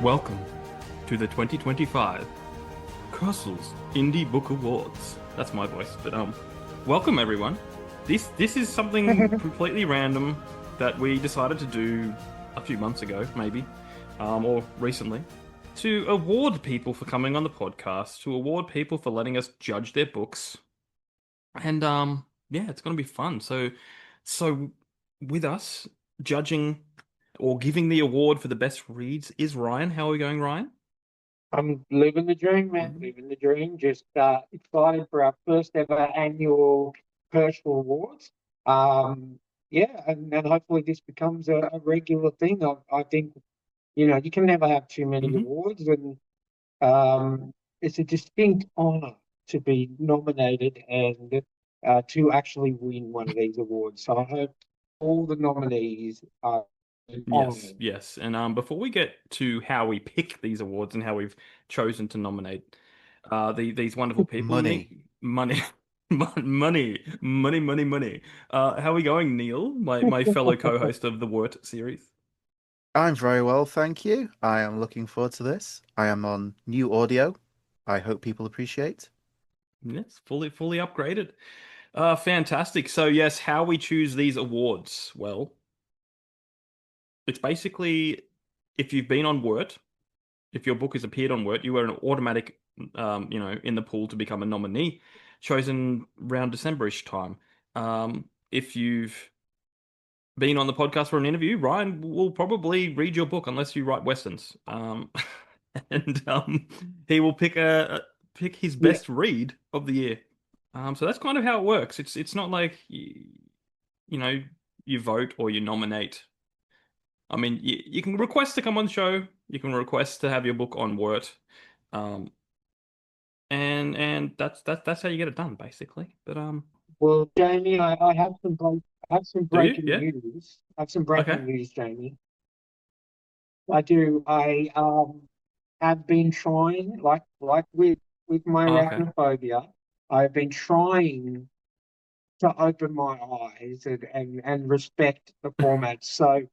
Welcome to the 2025 Kearsells Indie Book Awards. That's my voice, but welcome everyone. This is something completely random that we decided to do a few months ago, maybe, or recently, to award people for coming on the podcast, to award people for letting us judge their books, and yeah, it's going to be fun. So with us judging or giving the award for the best reads is Ryan. How are we going, Ryan? I'm living the dream, man. Living the dream. Just excited for our first ever annual Kershaw Awards. Yeah, and hopefully this becomes a regular thing. I think, you can never have too many Mm-hmm. awards, and it's a distinct honor to be nominated and to actually win one of these awards. So I hope all the nominees are Yes, honored. yes. And before we get to how we pick these awards and how we've chosen to nominate these wonderful people, Money. Money, money. How are we going, Neil, my fellow co-host of the Wort series? I'm very well, thank you. I am looking forward to this. I am on new audio. I hope people appreciate. Yes, fully upgraded. Fantastic. So yes, how we choose these awards? Well, it's basically if you've been on Wort, if your book has appeared on Wort, you are an automatic, in the pool to become a nominee, chosen around December-ish time. If you've been on the podcast for an interview, Ryan will probably read your book unless you write westerns. And he will pick his Yeah. best read of the year. So that's kind of how it works. It's not like you vote or you nominate. I mean, you can request to come on the show. You can request to have your book on Wort, um, and that's how you get it done, basically. But Well, Jamie, I have I have some do you? breaking Yeah. news. I have some Okay. breaking news, Jamie. I do. I have been trying, like with my Oh, okay. arachnophobia, I've been trying to open my eyes and respect the format. So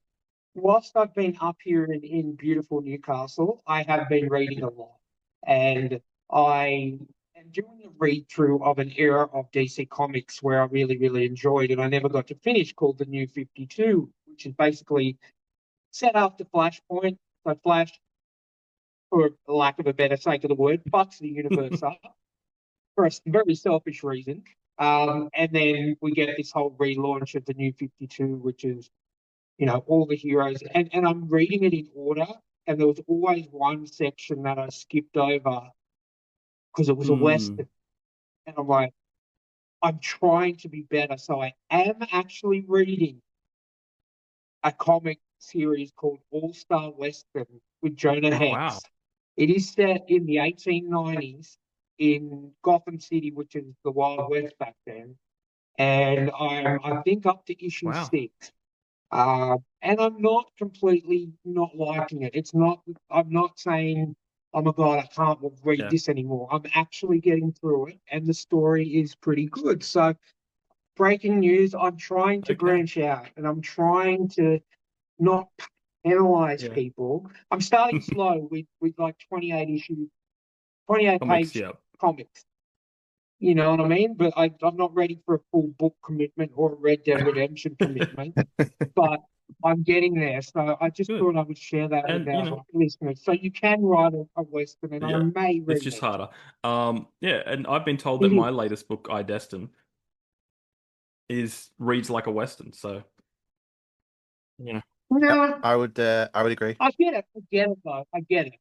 whilst I've been up here in beautiful Newcastle, I have been reading a lot. And I am doing a read through of an era of DC Comics where I really, really enjoyed and I never got to finish, called The New 52, which is basically set after Flashpoint. So Flash, for lack of a better sake of the word, fucks the universe up for a very selfish reason. And then we get this whole relaunch of The New 52, which is all the heroes. And I'm reading it in order. And there was always one section that I skipped over because it was a Hmm. Western. And I'm like, I'm trying to be better. So I am actually reading a comic series called All Star Western with Jonah Oh, wow. Hex. It is set in the 1890s in Gotham City, which is the Wild West back then. And I think, up to issue Wow. 6. And I'm not completely not liking it. It's not, I'm not saying, oh my God, I can't read Yeah. this anymore. I'm actually getting through it, and the story is pretty good. So, breaking news, I'm trying to Okay. branch out and I'm trying to not penalize Yeah. people. I'm starting slow with like 28 Comics. page Yeah. comics. You know what I mean? But I'm not ready for a full book commitment or a Red Dead Redemption commitment. But I'm getting there. So I just Good. thought I would share that with And our listeners. So you can write a Western, and I yeah, may it's read just it. harder. Yeah, and I've been told that It my is. latest book, I Destin, is reads like a Western. So you know, Yep, No, I would agree. I get it. I get it, though. I get it.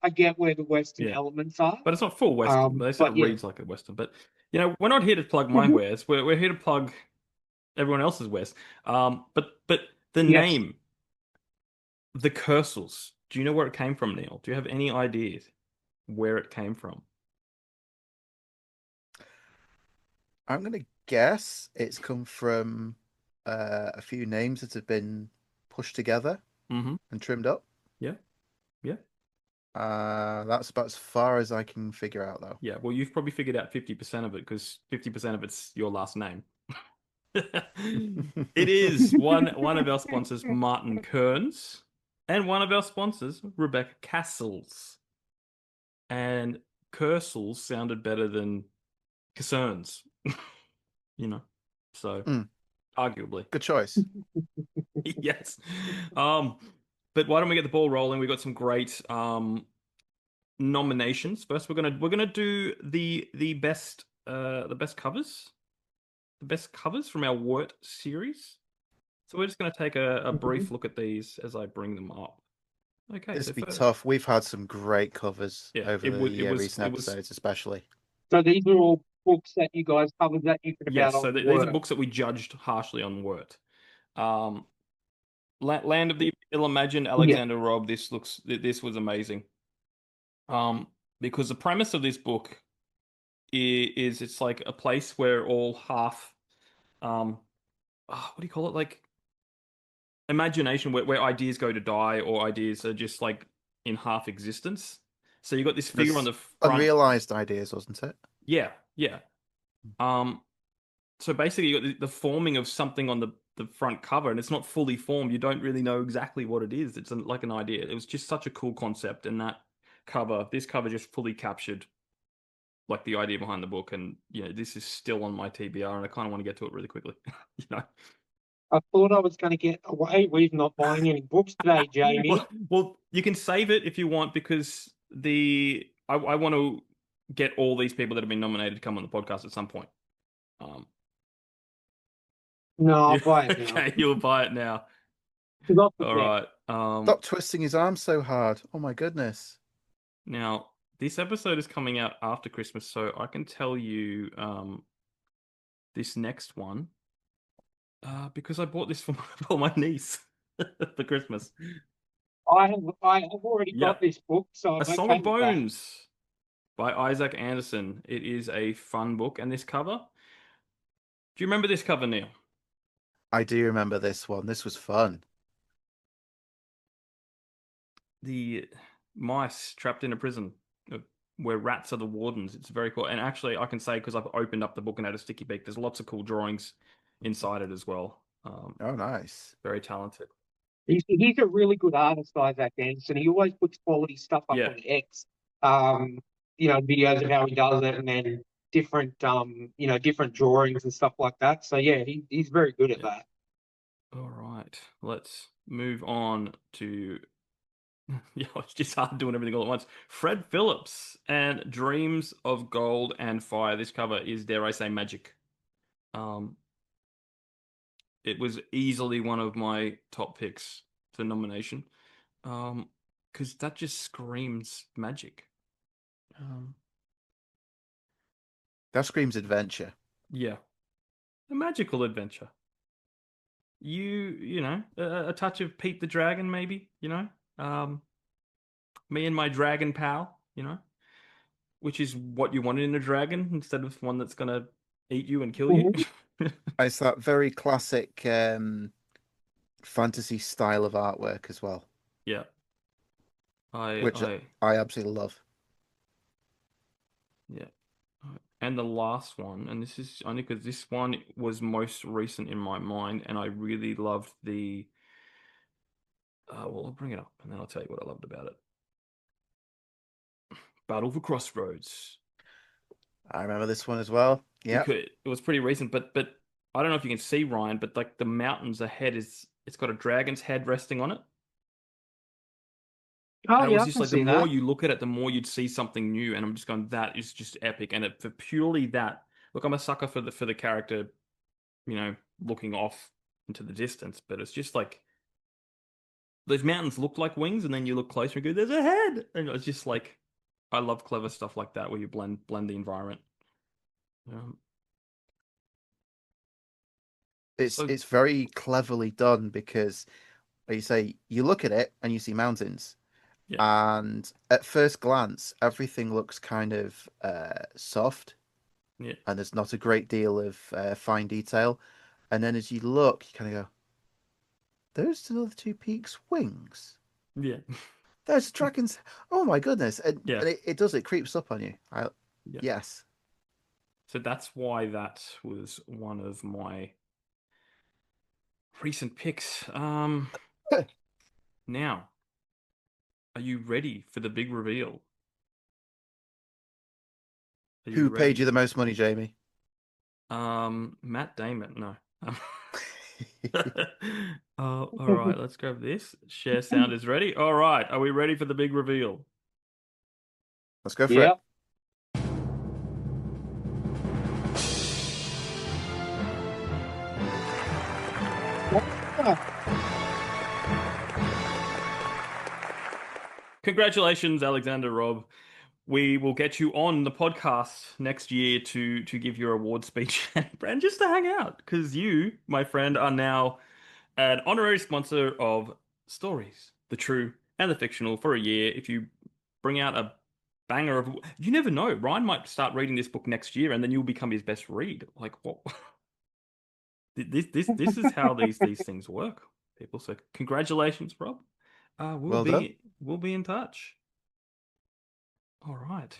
I get where the Western yeah. elements are. But it's not full Western. They said it But yeah. reads like a Western. But we're not here to plug my Mhm. wares. We're here to plug everyone else's wares. But the Yes. name, the Kearsells. Do you know where it came from, Neil? Do you have any ideas where it came from? I'm going to guess it's come from a few names that have been pushed together Mm-hmm. and trimmed up. Yeah. Yeah. That's about as far as I can figure out, though. Yeah. Well, you've probably figured out 50% of it because 50% of it's your last name. It is one of our sponsors, Martin Kearns. And one of our sponsors, Rebecca Castles. And Kearsells sounded better than Concerns, you know. So Mm, arguably. good choice. Yes. Um, but why don't we get the ball rolling? We've got some great nominations. First, we're gonna do the best covers, the best covers from our Wort series. So we're just gonna take a brief look at these as I bring them up. Okay, This so would be first, tough. We've had some great covers yeah, over it was it the was recent it was episodes, especially. So these are all books that you guys covered that you could about yes. on So these are work. books that we judged harshly on Wort. Um, Land of the Ill-Imagined, Yeah. Alexander Robb. This was amazing. Um, because the premise of this book is it's like a place where all half what do you call it? Like imagination where ideas go to die or ideas are just like in half existence. So you got this figure on There's the front. unrealized ideas, wasn't it? Yeah, yeah. Um, so basically you got the forming of something on the front cover and it's not fully formed. You don't really know exactly what it is. It's like an idea. It was just such a cool concept and this cover just fully captured like the idea behind the book. And this is still on my TBR and I kind of want to get to it really quickly. you know. I thought I was going to get away with not buying any books today, Jamie. Well, you can save it if you want because I want to get all these people that have been nominated to come on the podcast at some point. Um, No, I'll you, buy it now. okay, you'll buy it now. Because I'll All forget. right. Stop twisting his arm so hard. Oh my goodness. Now this episode is coming out after Christmas, so I can tell you this next one because I bought this for for my niece for Christmas. I have already Yeah, got this book, so A I'm Song okay of with that. Bones by Isaac Anderson. It is a fun book, and this cover. Do you remember this cover, Neil? I do remember this one. This was fun. The mice trapped in a prison where rats are the wardens. It's very cool. And actually, I can say because I've opened up the book and had a sticky peek, there's lots of cool drawings inside it as well. Oh, nice. Very talented. He's a really good artist, Isaac Anderson. He always puts quality stuff up Yeah. on X. Um, videos of how he does it, and then different different drawings and stuff like that. So yeah, he's very good at Yeah. that. All right. Let's move on to. Yeah, it's just hard doing everything all at once. Fred Phillips and Dreams of Gold and Fire. This cover is, dare I say, magic. Um, it was easily one of my top picks for nomination. Because that just screams magic. Um, That screams adventure. yeah, a magical adventure. A touch of Pete the Dragon, maybe. Um, me and my dragon pal. Which is what you wanted in a dragon instead of one that's gonna eat you and kill you. Mhm. It's that very classic fantasy style of artwork as well, Yeah, I, which I, I absolutely love. yeah. And the last one, and this is only because this one was most recent in my mind, and I really loved the. Well, I'll bring it up, and then I'll tell you what I loved about it. Battle for Crossroads. I remember this one as well. Yep. It was pretty recent, but I don't know if you can see Ryan, but like the mountains ahead it's got a dragon's head resting on it. Oh And it yeah, was I just can like the see more that. you look at it, the more you'd see something new. And I'm just going, that is just epic. And for purely that, look, I'm a sucker for the character, looking off into the distance. But it's just like those mountains look like wings, and then you look closer and go, "There's a head!" And it's just like I love clever stuff like that where you blend the environment. Um, It's so it's very cleverly done because, like you say, you look at it and you see mountains, yeah, and at first glance, everything looks kind of soft, yeah, and there's not a great deal of fine detail. And then as you look, you kind of go, "Those are the two peaks' wings. yeah, There's dragons. Oh my goodness!" And, yeah, and it creeps up on you. yeah. Yes, So that's why that was one of my recent picks. Now. Are you ready for the big reveal? Are you Who paid you ready? the most money, Jamie? Matt Damon. No. All right, let's grab this. Share sound is ready. All right, are we ready for the big reveal? Let's go for Yeah. it. Congratulations, Alexander Robb. We will get you on the podcast next year to give your award speech and just to hang out because you, my friend, are now an honorary sponsor of Stories, the True and the Fictional for a year. If you bring out a banger of, you never know, Ryan might start reading this book next year and then you'll become his best read. Like what? This is how these things work, people. So congratulations, Rob. Well done. We'll be in touch. All right.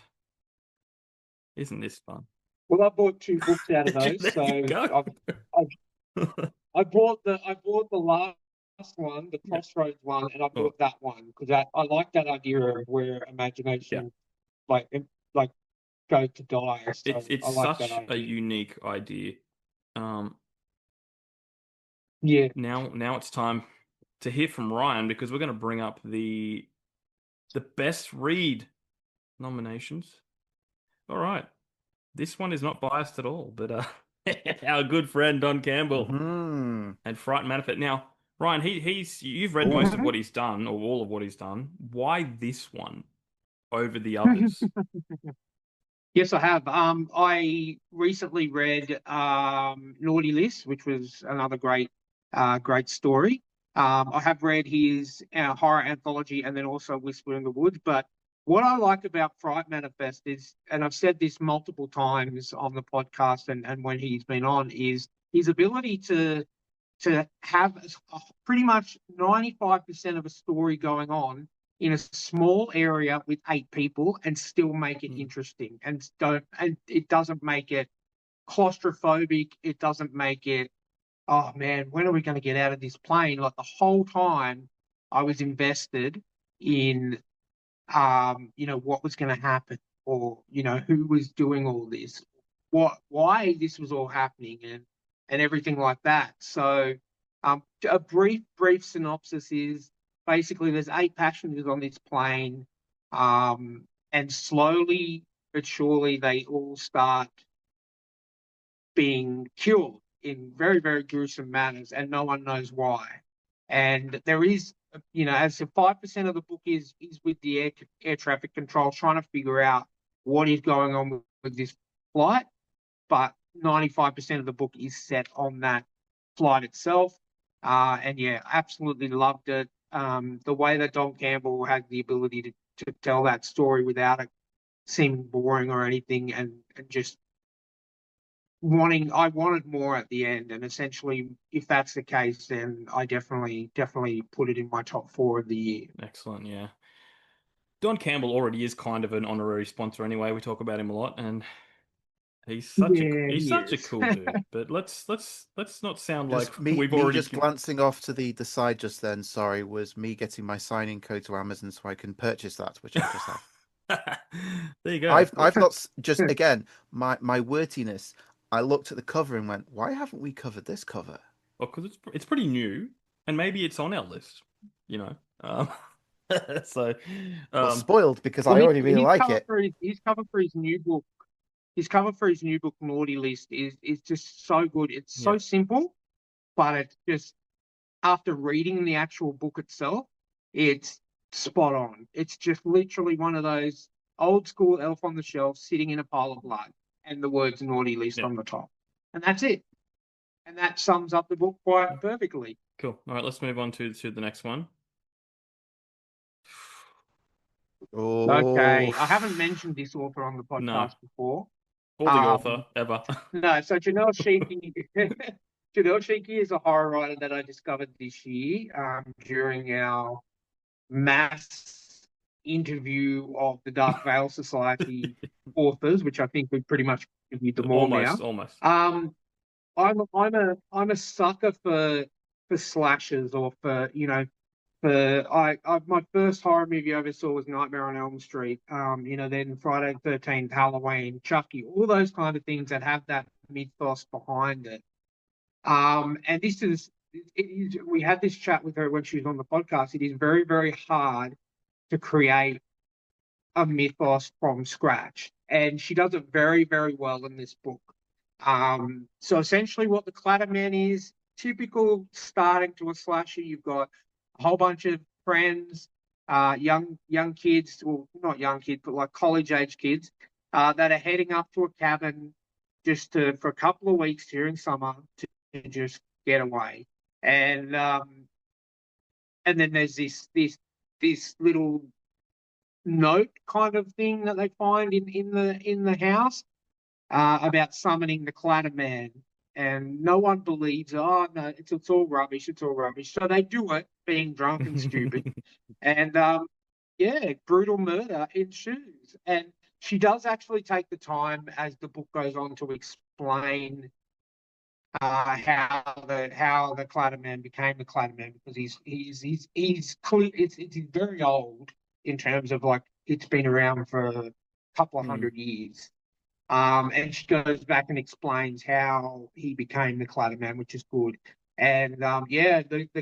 Isn't this fun? Well, I bought 2 books out of those, There so you go. I bought the last one, the Yeah. Crossroads one, and I Oh, bought that one because I like that idea of where yeah. imagination like like goes to die. So It's I like that such a idea. unique idea. Um, Yeah. now it's time to hear from Ryan because we're going to bring up the best read nominations. All right. This one is not biased at all, but our good friend Don Campbell Hmm. and Fright Manifest. Now, Ryan, he's you've read most Oh, of what he's done or all of what he's done. Why this one over the others? Yes, I have. I recently read Naughty List, which was another great story. I have read his horror anthology and then also Whisper in the Woods. But what I like about Fright Manifest is, and I've said this multiple times on the podcast and when he's been on, is his ability to have pretty much 95% of a story going on in a small area with 8 people and still make it interesting and it doesn't make it claustrophobic. It doesn't make it, oh man, when are we going to get out of this plane? Like the whole time I was invested in what was going to happen, or who was doing all this, why this was all happening, and everything like that. So, a brief synopsis is basically there's 8 passengers on this plane, and slowly but surely they all start being killed in very, very gruesome manners, and no one knows why. And there is, as the 5% of the book is with the air traffic control trying to figure out what is going on with this flight, but 95% of the book is set on that flight itself. And yeah, absolutely loved it. The way that Don Campbell had the ability to tell that story without it seeming boring or anything, and just I wanted more at the end, and essentially if that's the case, then I definitely put it in my top 4 of the year. Excellent, yeah. Don Campbell already is kind of an honorary sponsor anyway. We talk about him a lot, and Yeah, he's he such a is. cool dude. But let's not sound like just me we've me already. just glancing off to the side just then, sorry, was me getting my signing code to Amazon so I can purchase that, which I just have. There you go. I've not just again my wordiness. I looked at the cover and went, why haven't we covered this cover? Well, because it's pretty new, and maybe it's on our list. You know. So, Well, um, spoiled because Well, I already really his like cover it. for his cover for his new book, Naughty List, is just so good. It's yeah, so simple, but it's just, after reading the actual book itself, it's spot on. It's just literally one of those old school elf on the shelf sitting in a pile of blood and the words Naughty List yeah, on the top. And that's it. And that sums up the book quite perfectly. cool. All right, let's move on to the next one. Oh, Okay. I haven't mentioned this author on the No, podcast before. or the author Um, ever. no, so Janelle Schiecke, Janelle Schiecke is a horror writer that I discovered this year during our mass interview of the Dark Veil Society authors, which I think we've pretty much interviewed them all now. Almost. Um, I'm a sucker for slashers, or for my first horror movie I ever saw was Nightmare on Elm Street. Then Friday the 13th, Halloween, Chucky, all those kind of things that have that mythos behind it. And we had this chat with her when she was on the podcast. It is very, very hard to create a mythos from scratch, and she does it very, very well in this book. So essentially what the Clatter Man is, typical starting to a slasher. You've got a whole bunch of friends, young kids, well, not young kids, but like college-age kids, that are heading up to a cabin for a couple of weeks during summer to just get away. And then there's this little note kind of thing that they find in the house about summoning the Clatter Man, and no one believes. Oh no, it's all rubbish. It's all rubbish. So they do it, being drunk and stupid, and brutal murder ensues. And she does actually take the time as the book goes on to explain how the Clatter Man became the Clatter Man, because he's very old in terms of, like, it's been around for a couple of hundred years. And she goes back and explains how he became the Clatter Man, which is good. And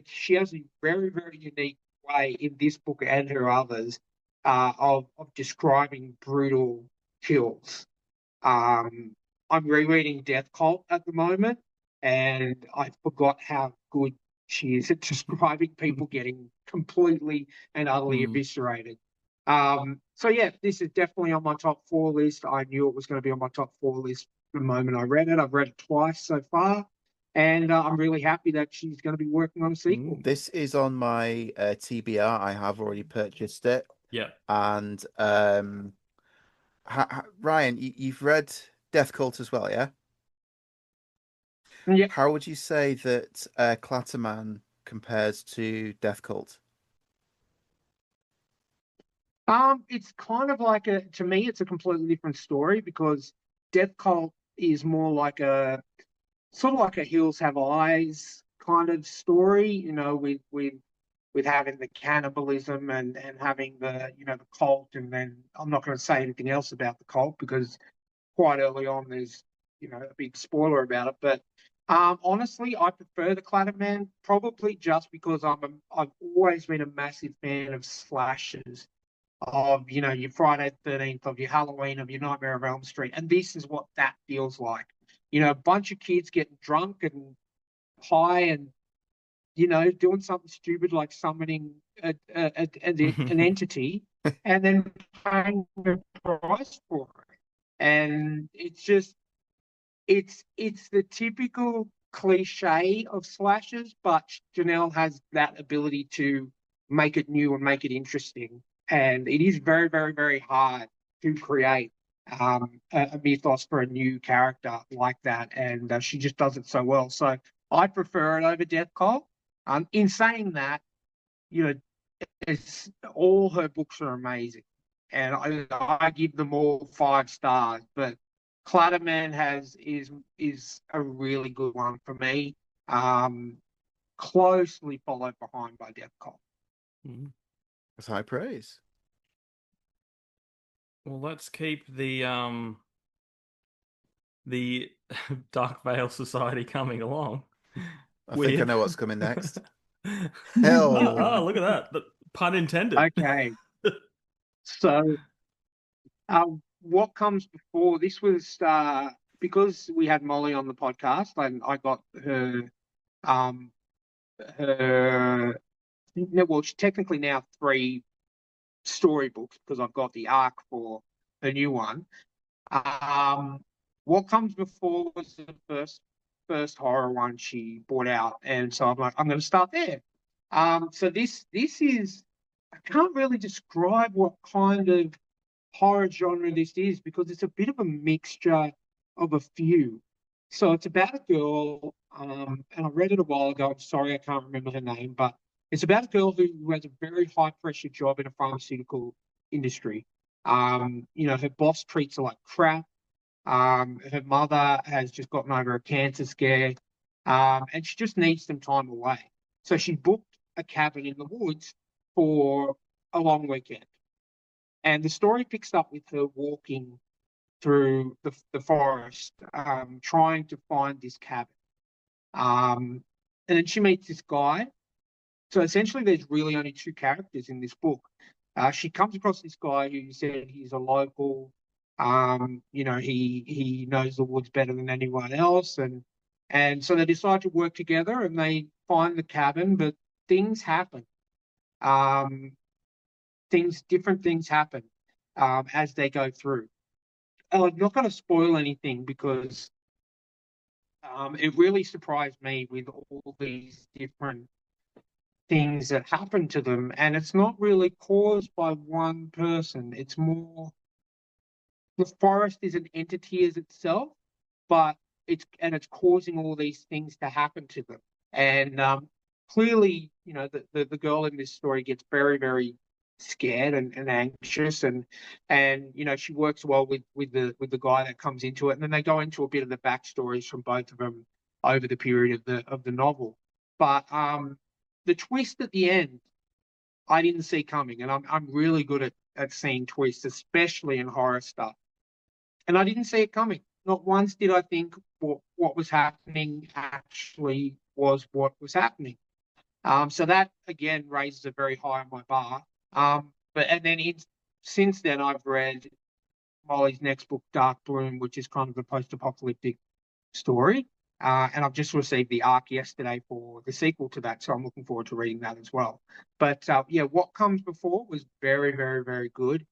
she has a very, very unique way in this book and her others of describing brutal kills. I'm rereading Death Cult at the moment, and I forgot how good she is at describing people getting completely and utterly eviscerated. This is definitely on my top 4 list. I knew it was going to be on my top 4 list the moment I read it. I've read it twice so far, and I'm really happy that she's going to be working on a sequel. This is on my TBR. I have already purchased it. Yeah. And Ryan, you've read Death Cult as well, yeah? Yeah. How would you say that Clatterman compares to Death Cult? It's kind of like to me, it's a completely different story, because Death Cult is more like a sort of like a Hills Have Eyes kind of story, with having the cannibalism and having the cult. And then I'm not going to say anything else about the cult, because quite early on there's a big spoiler about it. But honestly, I prefer the Clatter Man, probably just because I've always been a massive fan of slashers, of your Friday the 13th, of your Halloween, of your Nightmare on Elm Street, and this is what that feels like. A bunch of kids getting drunk and high and doing something stupid like summoning an entity, and then paying the price for it. And it's the typical cliche of slashers, but Janelle has that ability to make it new and make it interesting. And it is very, very, very hard to create a mythos for a new character like that, and she just does it so well. So I prefer it over Death Cult. In saying that, all her books are amazing, and I give them all 5 stars. But Clatterman is a really good one for me, closely followed behind by Death Cult. That's high praise. Well, let's keep the Dark Veil Society coming along. I think I know what's coming next. Hell! Oh, look at that. The pun intended. Okay. So, what comes before this was because we had Molly on the podcast, and I got her technically now 3 storybooks, because I've got the arc for the new one. What comes before was the first horror one she brought out, and so I'm like, I'm going to start there. So this is, I can't really describe what kind of horror genre this is, because it's a bit of a mixture of a few. So it's about a girl, and I read it a while ago. I'm sorry I can't remember her name, but it's about a girl who has a very high pressure job in a pharmaceutical industry. Her boss treats her like crap. Her mother has just gotten over a cancer scare, and she just needs some time away. So she booked a cabin in the woods for a long weekend. And the story picks up with her walking through the forest, trying to find this cabin. And then she meets this guy. So essentially, there's really only two characters in this book. She comes across this guy who said he's a local. He knows the woods better than anyone else, and so they decide to work together and they find the cabin. But things happen. Um, different things happen as they go through. I'm not going to spoil anything because it really surprised me with all these different things that happen to them, and it's not really caused by one person. It's more the forest is an entity as itself, but it's causing all these things to happen to them. And clearly, the girl in this story gets very, very scared and anxious, and she works well with the guy that comes into it, and then they go into a bit of the backstories from both of them over the period of the novel. But the twist at the end, I didn't see coming, and I'm really good at seeing twists, especially in horror stuff. And I didn't see it coming. Not once did I think what was happening actually was what was happening. So that again raises a very high on my bar. Since then I've read Molly's next book, Dark Bloom, which is kind of a post-apocalyptic story. And I've just received the ARC yesterday for the sequel to that, so I'm looking forward to reading that as well. But what comes before was very, very, very good.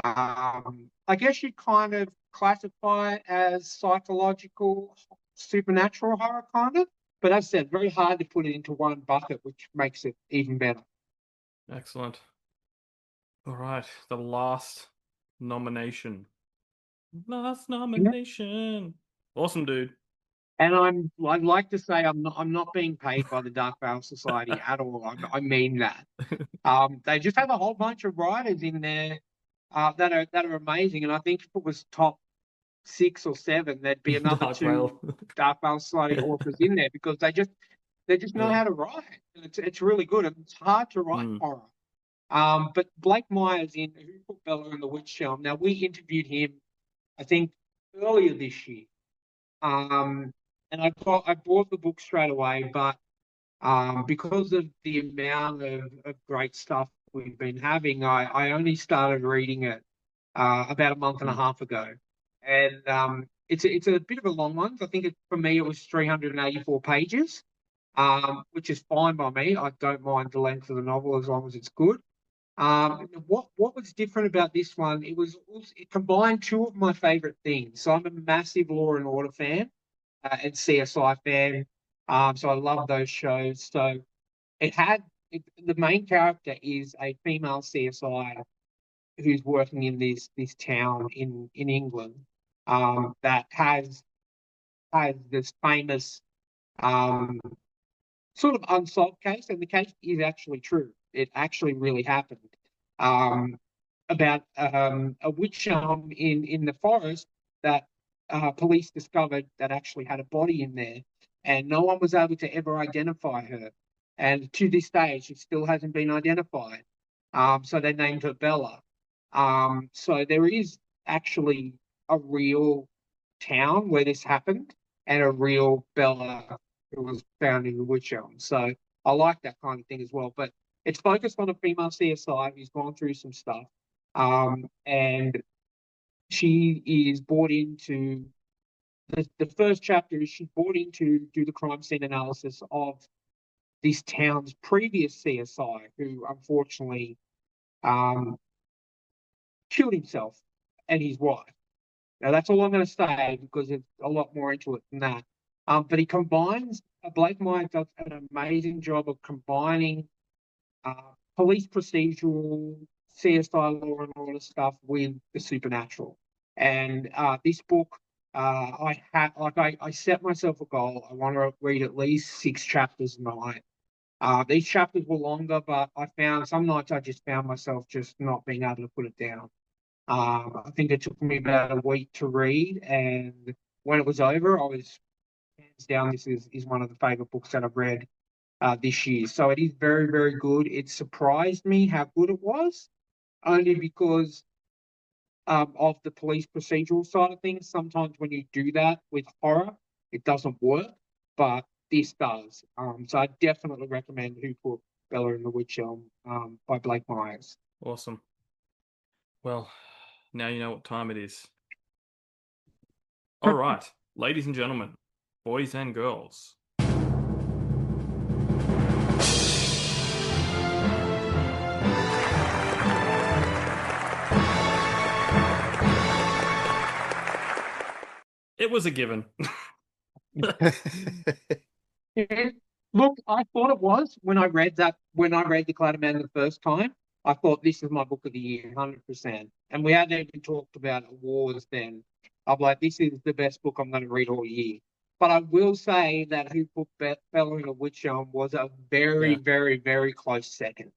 I guess you'd kind of classify it as psychological, supernatural horror, kind of. But as I said, very hard to put it into one bucket, which makes it even better. Excellent. All right, the last nomination. Last nomination. Awesome, dude. And I'd like to say I'm not being paid by the Dark Veil Society at all. I mean that. They just have a whole bunch of writers in there that are amazing. And I think if it was top 6 or 7, there'd be another two Dark Veil Society authors in there because they just know how to write. It's really good. And it's hard to write horror. But Blake Myers who put Bella in the Witch Elm. Now we interviewed him, I think, earlier this year. And I bought the book straight away, but because of the amount of great stuff we've been having, I only started reading it about a month and a half ago. And it's a bit of a long one. I think for me it was 384 pages, which is fine by me. I don't mind the length of the novel as long as it's good. What was different about this one? It combined two of my favorite things. So I'm a massive Law and Order fan. And CSI fan. So I love those shows. So the main character is a female CSI who's working in this town in England that has this famous sort of unsolved case, and the case is actually true. It actually really happened about a witch elm in the forest that police discovered that actually had a body in there, and no one was able to ever identify her. And to this day, she still hasn't been identified. So they named her Bella. So there is actually a real town where this happened and a real Bella who was found in the witch elm. So I like that kind of thing as well. But it's focused on a female CSI who's gone through some stuff. And she is brought into the first chapter is she's brought in to do the crime scene analysis of this town's previous CSI, who unfortunately killed himself and his wife. Now that's all I'm going to say because there's a lot more into it than that. But he combines. Blake Myers does an amazing job of combining police procedural, CSI Law and Order stuff with the supernatural. And this book, I set myself a goal. I want to read at least 6 chapters a night. These chapters were longer, but I found some nights I just found myself just not being able to put it down. I think it took me about a week to read, and when it was over, I was hands down. This is one of the favorite books that I've read this year. So it is very, very good. It surprised me how good it was, only because of the police procedural side of things. Sometimes when you do that with horror, it doesn't work, but this does. So I definitely recommend Who Put Bella in the Witch Elm by Blake Myers. Awesome. Well, now you know what time it is. All right, ladies and gentlemen, boys and girls. It was a given. Yeah. Look, I thought it was when I read the Clatter Man the first time. I thought this is my book of the year, 100%. And we hadn't even talked about awards then. I'm like, this is the best book I'm going to read all year. But I will say that Who Put Bella in the Witch Elm was a very, Yeah. very, very close second.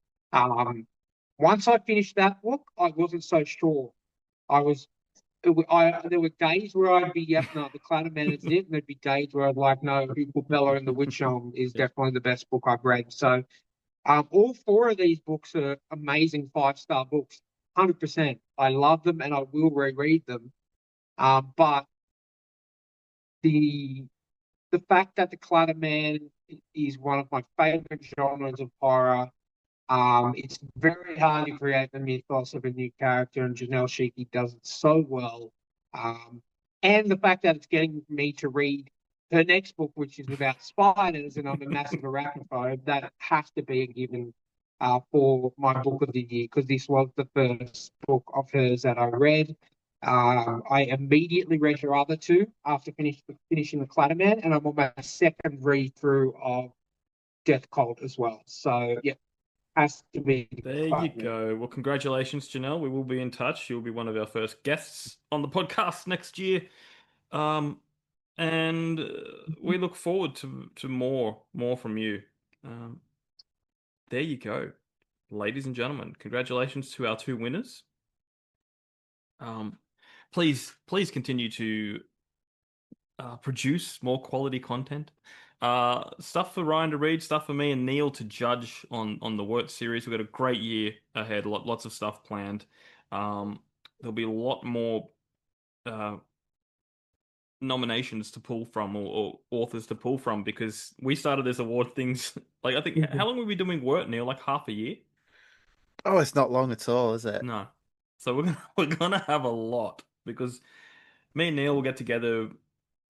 Once I finished that book, I wasn't so sure. I was there were days where I'd be, yep, no, the Clatter Man is it. And there'd be days where I'd like, no, Who Put Bella in the Witch Elm is Yeah. definitely the best book I've read. So all four of these books are amazing 5-star books, 100%. I love them and I will reread them. But the the fact that the Clatter Man is one of my favorite genres of horror. It's very hard to create the mythos of a new character, and Janelle Schiecke does it so well. And the fact that it's getting me to read her next book, which is about spiders, and I'm a massive arachnophobe, that has to be a given for my book of the year, because this was the first book of hers that I read. I immediately read her other two after finishing The Clatter Man, and I'm on my second read through of Death Cult as well. So, yeah, has to be. There you go. Well, congratulations, Janelle. We will be in touch. You'll be one of our first guests on the podcast next year. And we look forward to more from you. There you go. Ladies and gentlemen, congratulations to our two winners. Please continue to produce more quality content. Stuff for Ryan to read, stuff for me and Neil to judge on the Wort series. We've got a great year ahead. Lots of stuff planned. There'll be a lot more nominations to pull from, or authors to pull from, because we started this award things like, I think, how long have we been doing Wort, Neil? Like half a year? Oh, it's not long at all, is it? No. So we're gonna have a lot, because me and Neil will get together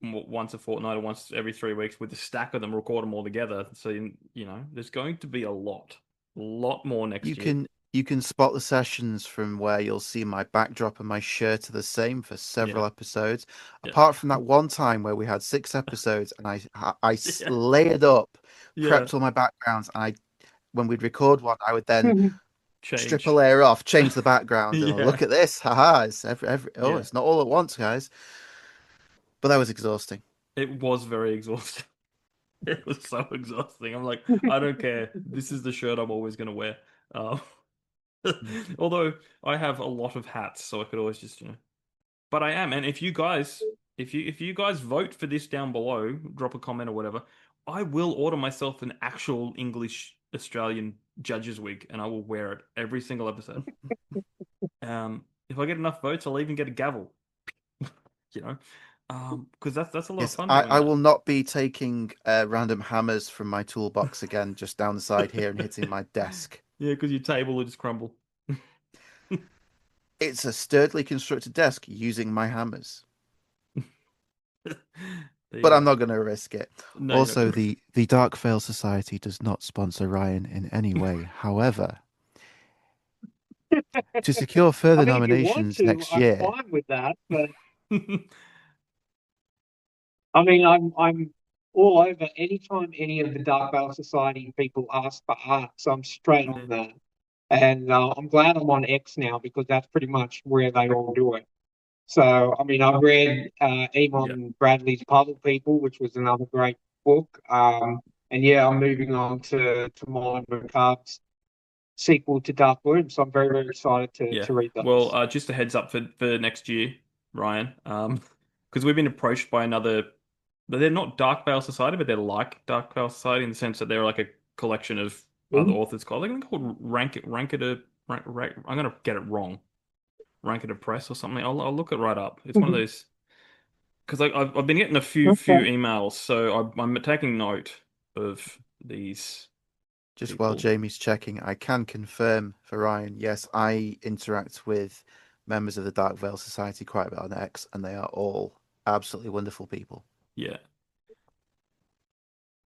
once a fortnight or once every 3 weeks with a stack of them, record them all together. So there's going to be a lot more next year. You can spot the sessions from where you'll see my backdrop and my shirt are the same for several episodes. Yeah. Apart from that one time where we had 6 episodes and I layered up, prepped all my backgrounds, and when we'd record one, I would then strip a layer off, change the background, and look at this, haha! It's it's not all at once, guys. But that was exhausting. It was very exhausting. It was so exhausting. I'm like, I don't care. This is the shirt I'm always going to wear. Although I have a lot of hats, so I could always just, But I am, and if you guys vote for this down below, drop a comment or whatever, I will order myself an actual English Australian judge's wig, and I will wear it every single episode. If I get enough votes, I'll even get a gavel. Because that's a lot of fun. I will not be taking random hammers from my toolbox again, just down the side here and hitting my desk. Yeah, because your table will just crumble. It's a sturdily constructed desk using my hammers. But I'm not going to risk it. No, also, the Dark Veil Society does not sponsor Ryan in any way. However, to secure further nominations next year, I'm fine with that. But I mean, I'm all over. Anytime any of the Dark Veil Society people ask for art, so I'm straight on that. And I'm glad I'm on X now, because that's pretty much where they all do it. So, I mean, I've read Eamon Bradley's Puzzle People, which was another great book. And I'm moving on to Molly Macabre's sequel to Dark Bloom. So I'm very, very excited to read those. Well, just a heads up for next year, Ryan. Because we've been approached by another. They're not Dark Veil Society, but they're like Dark Veil Society in the sense that they're like collection of other authors called. I think they're called I'm gonna get it wrong. Ranketer Press or something. I'll look it right up. It's one of those because I've been getting a few emails, so I'm taking note of these. Just people. while Jamie's checking, I can confirm for Ryan. Yes, I interact with members of the Dark Veil Society quite a bit on X, and they are all absolutely wonderful people. Yeah.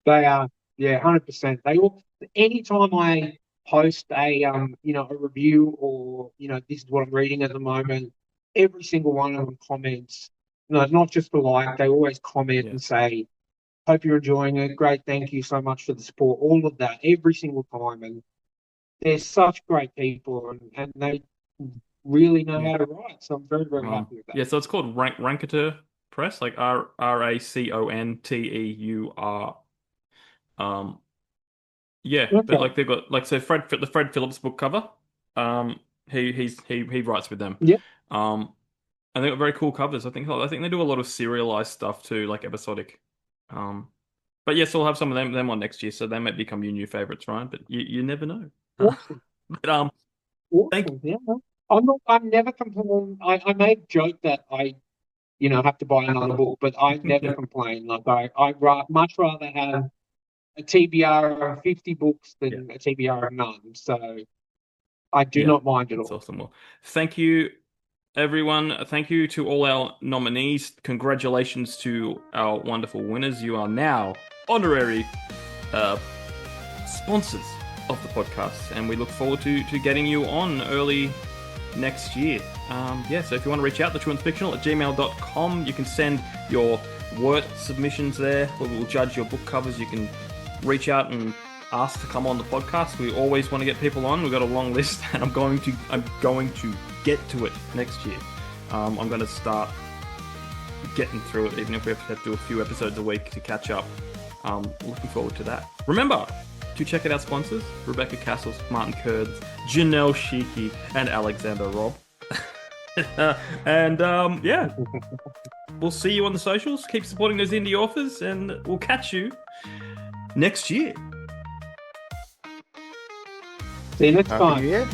They are, 100%. They all. Anytime I post a a review or this is what I'm reading at the moment, every single one of them comments. No, not just a like. They always comment and say, "Hope you're enjoying it. Great, thank you so much for the support." All of that every single time, and they're such great people, and they really know how to write. So I'm very very happy with that. Yeah, so it's called Ranketer Press, like Raconteur. But like they've got like so the Fred Phillips book cover. He writes with them. Yeah. And they've got very cool covers. I think they do a lot of serialized stuff too, like episodic. But yes, we'll have some of them on next year, so they might become your new favorites, Ryan. But you never know. Awesome. But awesome. I'm never complaining. I may joke that I have to buy another book, but I never complain. Like I much rather have a TBR of 50 books than a TBR of none. So I do not mind at all. That's awesome. Well, thank you, everyone. Thank you to all our nominees. Congratulations to our wonderful winners. You are now honorary sponsors of the podcast, and we look forward to getting you on early next year. So if you want to reach out, thetrueandthefictional@gmail.com. You can send your word submissions there. We will judge your book covers. You can reach out and ask to come on the podcast. We always want to get people on. We've got a long list, and I'm going to get to it next year. I'm going to start getting through it, even if we have to do a few episodes a week to catch up. Looking forward to that. Remember to check out our sponsors: Rebecca Kearsells, Martin Kurds, Janelle Schiecke, and Alexander Robb. We'll see you on the socials. Keep supporting those indie authors, and we'll catch you next year. See you next time. Happy New Year.